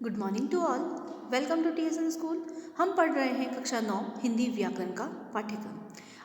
Good morning to all. Welcome to TSN school. हम पढ़ रहे हैं कक्षा 9 हिंदी व्याकरण का पाठ्यक्रम।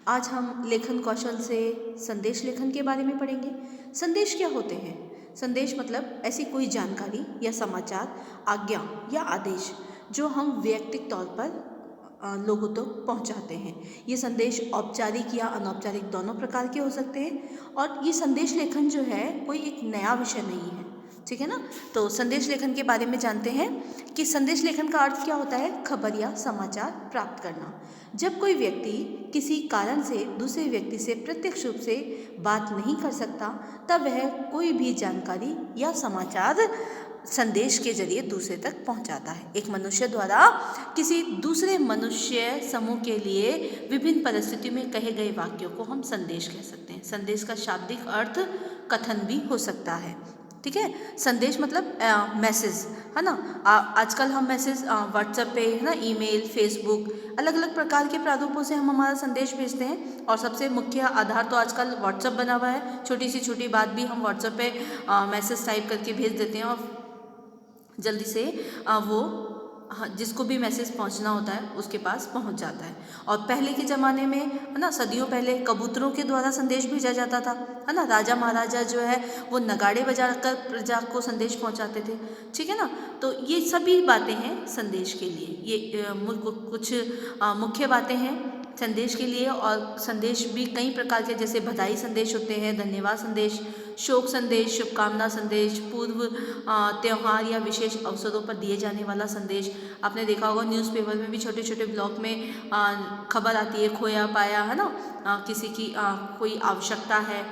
आज हम लेखन कौशल से संदेश लेखन के बारे में पढ़ेंगे। संदेश क्या होते हैं? संदेश मतलब ऐसी कोई जानकारी या समाचार, आज्ञा या आदेश जो हम वैयक्तिक तौर पर लोगों तक पहुंचाते हैं। ये संदेश औपचारिक या अनौपचारिक दोनों प्रकार के हो सकते हैं और ये संदेश लेखन जो है कोई एक नया विषय नहीं है, ठीक है ना। तो संदेश लेखन के बारे में जानते हैं कि संदेश लेखन का अर्थ क्या होता है। खबर या समाचार प्राप्त करना। जब कोई व्यक्ति किसी कारण से दूसरे व्यक्ति से प्रत्यक्ष रूप से बात नहीं कर सकता तब वह कोई भी जानकारी या समाचार संदेश के जरिए दूसरे तक पहुंचाता है। एक मनुष्य द्वारा किसी दूसरे मनुष्य समूह के लिए विभिन्न परिस्थितियों में कहे गए वाक्यों को हम संदेश कह सकते हैं। संदेश का शाब्दिक अर्थ कथन भी हो सकता है, ठीक है। संदेश मतलब मैसेज, है ना। आजकल हम मैसेज व्हाट्सएप पे, है ना, ईमेल, फेसबुक, अलग अलग प्रकार के प्रारूपों से हम हमारा संदेश भेजते हैं और सबसे मुख्य आधार तो आजकल व्हाट्सएप बना हुआ है। छोटी सी छोटी बात भी हम व्हाट्सएप पे मैसेज टाइप करके भेज देते हैं और जल्दी से वो जिसको भी मैसेज पहुंचना होता है उसके पास पहुंच जाता है। और पहले के ज़माने में, है ना, सदियों पहले कबूतरों के द्वारा संदेश भेजा जाता था, है ना। राजा महाराजा जो है वो नगाड़े बजाकर प्रजा को संदेश पहुंचाते थे, ठीक है ना। तो ये सभी बातें हैं संदेश के लिए। ये कुछ मुख्य बातें हैं संदेश के लिए। और संदेश भी कई प्रकार के, जैसे बधाई संदेश होते हैं, धन्यवाद संदेश, शोक संदेश, शुभकामना संदेश, पूर्व त्यौहार या विशेष अवसरों पर दिए जाने वाला संदेश। आपने देखा होगा न्यूज़पेपर में भी छोटे छोटे ब्लॉक में खबर आती है, खोया पाया, है ना, किसी की कोई आवश्यकता है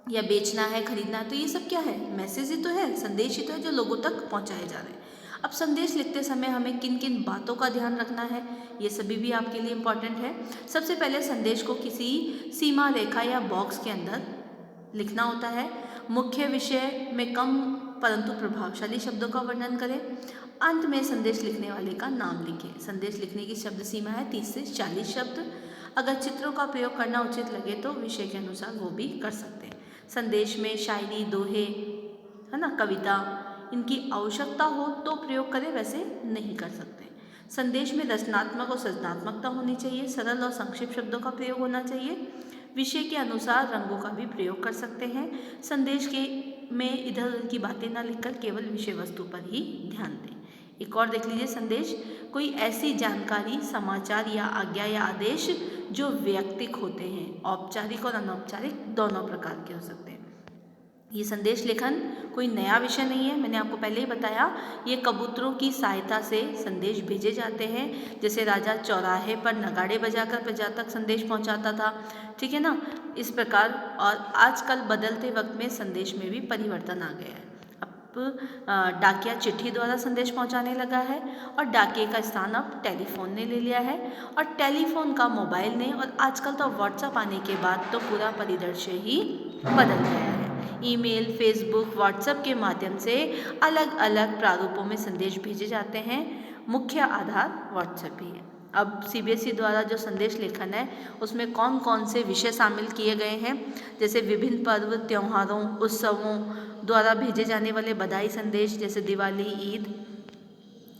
या बेचना है, खरीदना है, तो ये सब क्या है? मैसेज ही तो है, संदेश ही तो है जो लोगों तक पहुंचाए जा रहे हैं। अब संदेश लिखते समय हमें किन किन बातों का ध्यान रखना है, ये सभी भी आपके लिए इम्पॉर्टेंट है। सबसे पहले संदेश को किसी सीमा रेखा या बॉक्स के अंदर लिखना होता है। मुख्य विषय में कम परंतु प्रभावशाली शब्दों का वर्णन करें। अंत में संदेश लिखने वाले का नाम लिखें। संदेश लिखने की शब्द सीमा है 30 से 40 शब्द। अगर चित्रों का प्रयोग करना उचित लगे तो विषय के अनुसार वो भी कर सकते हैं। संदेश में शायरी, दोहे, है ना, कविता, इनकी आवश्यकता हो तो प्रयोग करें, वैसे नहीं कर सकते। संदेश में रचनात्मक और सृजनात्मकता होनी चाहिए। सरल और संक्षिप्त शब्दों का प्रयोग होना चाहिए। विषय के अनुसार रंगों का भी प्रयोग कर सकते हैं। संदेश के में इधर उधर की बातें ना लिखकर केवल विषय वस्तु पर ही ध्यान दें। एक और देख लीजिए, संदेश कोई ऐसी जानकारी, समाचार या आज्ञा या आदेश जो वैयक्तिक होते हैं, औपचारिक और अनौपचारिक दोनों प्रकार के हो सकते हैं। ये संदेश लेखन कोई नया विषय नहीं है, मैंने आपको पहले ही बताया। ये कबूतरों की सहायता से संदेश भेजे जाते हैं। जैसे राजा चौराहे पर नगाड़े बजाकर प्रजा तक संदेश पहुंचाता था, ठीक है ना, इस प्रकार। और आजकल बदलते वक्त में संदेश में भी परिवर्तन आ गया है। अब डाकिया चिट्ठी द्वारा संदेश पहुंचाने लगा है और डाकिये का स्थान अब टेलीफोन ने ले लिया है और टेलीफोन का मोबाइल ने, और आजकल तो व्हाट्सएप आने के बाद तो पूरा परिदृश्य ही बदल गया है। ईमेल, फेसबुक, व्हाट्सएप के माध्यम से अलग अलग प्रारूपों में संदेश भेजे जाते हैं। मुख्य आधार व्हाट्सएप ही है। अब सीबीएसई द्वारा जो संदेश लेखन है उसमें कौन कौन से विषय शामिल किए गए हैं, जैसे विभिन्न पर्व, त्योहारों, उत्सवों द्वारा भेजे जाने वाले बधाई संदेश, जैसे दिवाली, ईद,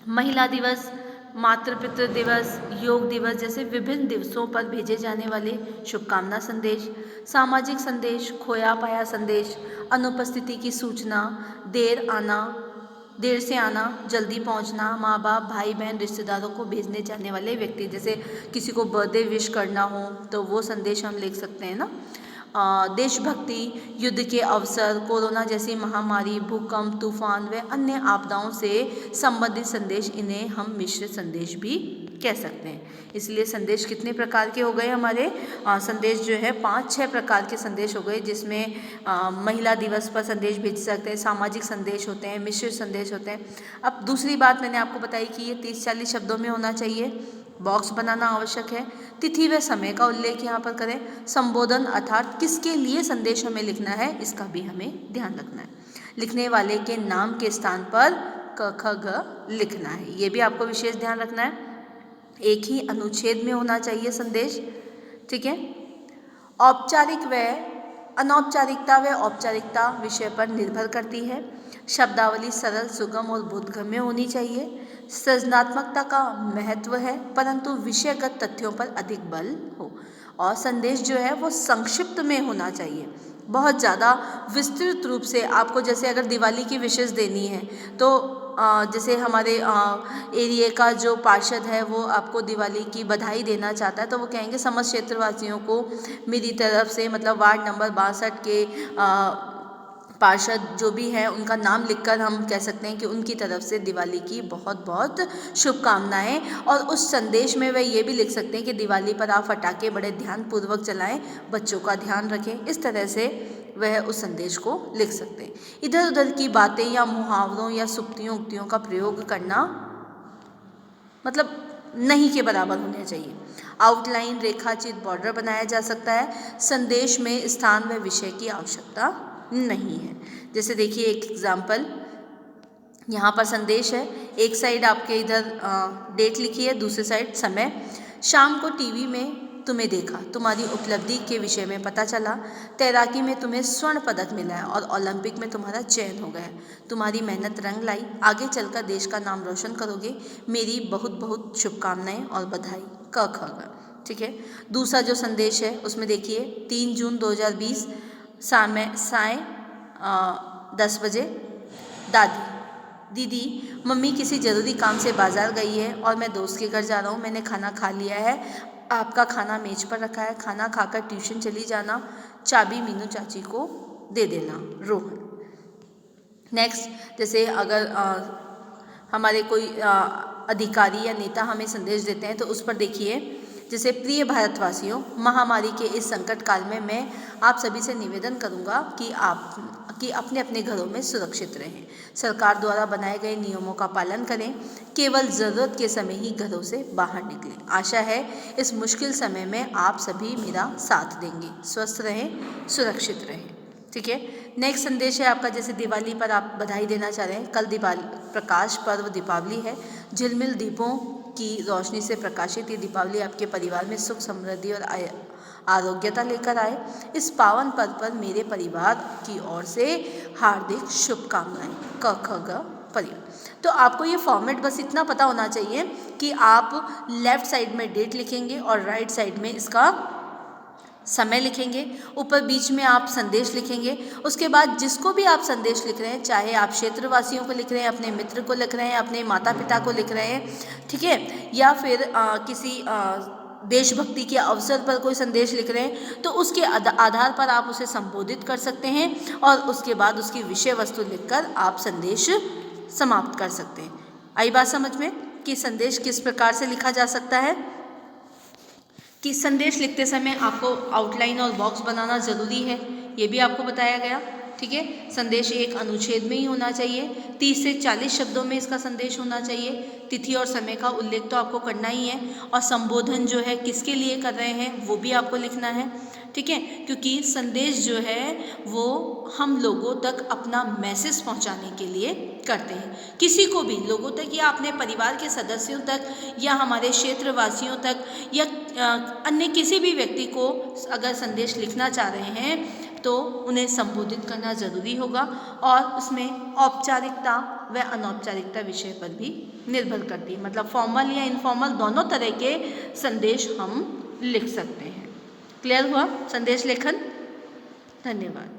महिला दिवस, मातृ पितृ दिवस, योग दिवस जैसे विभिन्न दिवसों पर भेजे जाने वाले शुभकामना संदेश, सामाजिक संदेश, खोया पाया संदेश, अनुपस्थिति की सूचना, देर से आना, जल्दी पहुंचना, माँ बाप, भाई बहन, रिश्तेदारों को भेजने जाने वाले व्यक्ति, जैसे किसी को बर्थडे विश करना हो तो वो संदेश हम लिख सकते हैं ना। देशभक्ति, युद्ध के अवसर, कोरोना जैसी महामारी, भूकंप, तूफान व अन्य आपदाओं से संबंधित संदेश, इन्हें हम मिश्रित संदेश भी कह सकते हैं। इसलिए संदेश कितने प्रकार के हो गए हमारे? संदेश जो है 5-6 प्रकार के संदेश हो गए, जिसमें महिला दिवस पर संदेश भेज सकते हैं, सामाजिक संदेश होते हैं, मिश्रित संदेश होते हैं। अब दूसरी बात मैंने आपको बताई कि ये 30-40 शब्दों में होना चाहिए। बॉक्स बनाना आवश्यक है। तिथि व समय का उल्लेख यहाँ पर करें। संबोधन अर्थात किसके लिए संदेश हमें लिखना है, इसका भी हमें ध्यान रखना है। लिखने वाले के नाम के स्थान पर क, ख, ग लिखना है, ये भी आपको विशेष ध्यान रखना है। एक ही अनुच्छेद में होना चाहिए संदेश, ठीक है। औपचारिक व अनौपचारिकता व औपचारिकता विषय पर निर्भर करती है। शब्दावली सरल, सुगम और बोधगम्य होनी चाहिए। सृजनात्मकता का महत्व है, परंतु विषयगत तथ्यों पर अधिक बल हो। और संदेश जो है वो संक्षिप्त में होना चाहिए। बहुत ज़्यादा विस्तृत रूप से आपको, जैसे अगर दिवाली की विशेष देनी है तो जैसे हमारे एरिया का जो पार्षद है वो आपको दिवाली की बधाई देना चाहता है, तो वो कहेंगे समस्त क्षेत्रवासियों को मेरी तरफ से, मतलब वार्ड नंबर 62 के पार्षद जो भी है उनका नाम लिखकर हम कह सकते हैं कि उनकी तरफ से दिवाली की बहुत बहुत शुभकामनाएं। और उस संदेश में वह ये भी लिख सकते हैं कि दिवाली पर आप फटाके बड़े ध्यानपूर्वक चलाएं, बच्चों का ध्यान रखें। इस तरह से वह उस संदेश को लिख सकते हैं। इधर उधर की बातें या मुहावरों या सुक्तियों उक्तियों का प्रयोग करना मतलब नहीं के बराबर होना चाहिए। आउटलाइन, रेखाचित, बॉर्डर बनाया जा सकता है। संदेश में स्थान व विषय की आवश्यकता नहीं है। जैसे देखिए एक एग्जाम्पल, यहाँ पर संदेश है, एक साइड आपके इधर डेट लिखी है, दूसरी साइड समय। शाम को टीवी में तुम्हें देखा, तुम्हारी उपलब्धि के विषय में पता चला। तैराकी में तुम्हें स्वर्ण पदक मिला है और ओलंपिक में तुम्हारा चयन हो गया है। तुम्हारी मेहनत रंग लाई, आगे चलकर देश का नाम रोशन करोगे। मेरी बहुत बहुत शुभकामनाएं और बधाई। क ख ग। ठीक है। दूसरा जो संदेश है उसमें देखिए 3 जून 2020 साय 10 बजे। दीदी, मम्मी किसी ज़रूरी काम से बाज़ार गई है और मैं दोस्त के घर जा रहा हूँ। मैंने खाना खा लिया है, आपका खाना मेज पर रखा है, खाना खाकर ट्यूशन चली जाना। चाबी मीनू चाची को दे देना। रोहन। नेक्स्ट, जैसे अगर हमारे कोई अधिकारी या नेता हमें संदेश देते हैं तो उस पर देखिए, जैसे प्रिय भारतवासियों, महामारी के इस संकट काल में मैं आप सभी से निवेदन करूंगा कि अपने अपने घरों में सुरक्षित रहें। सरकार द्वारा बनाए गए नियमों का पालन करें। केवल ज़रूरत के समय ही घरों से बाहर निकलें। आशा है इस मुश्किल समय में आप सभी मेरा साथ देंगे। स्वस्थ रहें, सुरक्षित रहें। ठीक है। नेक्स्ट संदेश है आपका, जैसे दिवाली पर आप बधाई देना चाह रहे हैं। कल दिवाली, प्रकाश पर्व दीपावली है। झिलमिल दीपों की रोशनी से प्रकाशित ये दीपावली आपके परिवार में सुख, समृद्धि और आरोग्यता लेकर आए। इस पावन पर्व पर मेरे परिवार की ओर से हार्दिक शुभकामनाएं। क ख ग परिवार। तो आपको ये फॉर्मेट बस इतना पता होना चाहिए कि आप लेफ्ट साइड में डेट लिखेंगे और राइट साइड में इसका समय लिखेंगे। ऊपर बीच में आप संदेश लिखेंगे। उसके बाद जिसको भी आप संदेश लिख रहे हैं, चाहे आप क्षेत्रवासियों को लिख रहे हैं, अपने मित्र को लिख रहे हैं, अपने माता पिता को लिख रहे हैं, ठीक है, या फिर किसी देशभक्ति के अवसर पर कोई संदेश लिख रहे हैं, तो उसके आधार पर आप उसे संबोधित कर सकते हैं और उसके बाद उसकी विषय वस्तु लिखकर आप संदेश समाप्त कर सकते हैं। आई बात समझ में कि संदेश किस प्रकार से लिखा जा सकता है। कि संदेश लिखते समय आपको आउटलाइन और बॉक्स बनाना ज़रूरी है, ये भी आपको बताया गया। ठीक है। संदेश एक अनुच्छेद में ही होना चाहिए। 30 से 40 शब्दों में इसका संदेश होना चाहिए। तिथि और समय का उल्लेख तो आपको करना ही है और संबोधन जो है किसके लिए कर रहे हैं वो भी आपको लिखना है। ठीक है। क्योंकि संदेश जो है वो हम लोगों तक अपना मैसेज पहुंचाने के लिए करते हैं, किसी को भी लोगों तक या अपने परिवार के सदस्यों तक या हमारे क्षेत्रवासियों तक या अन्य किसी भी व्यक्ति को अगर संदेश लिखना चाह रहे हैं तो उन्हें संबोधित करना ज़रूरी होगा और उसमें औपचारिकता व अनौपचारिकता विषय पर भी निर्भर करती है। मतलब फॉर्मल या इनफॉर्मल दोनों तरह के संदेश हम लिख सकते हैं। क्लियर हुआ संदेश लेखन? धन्यवाद।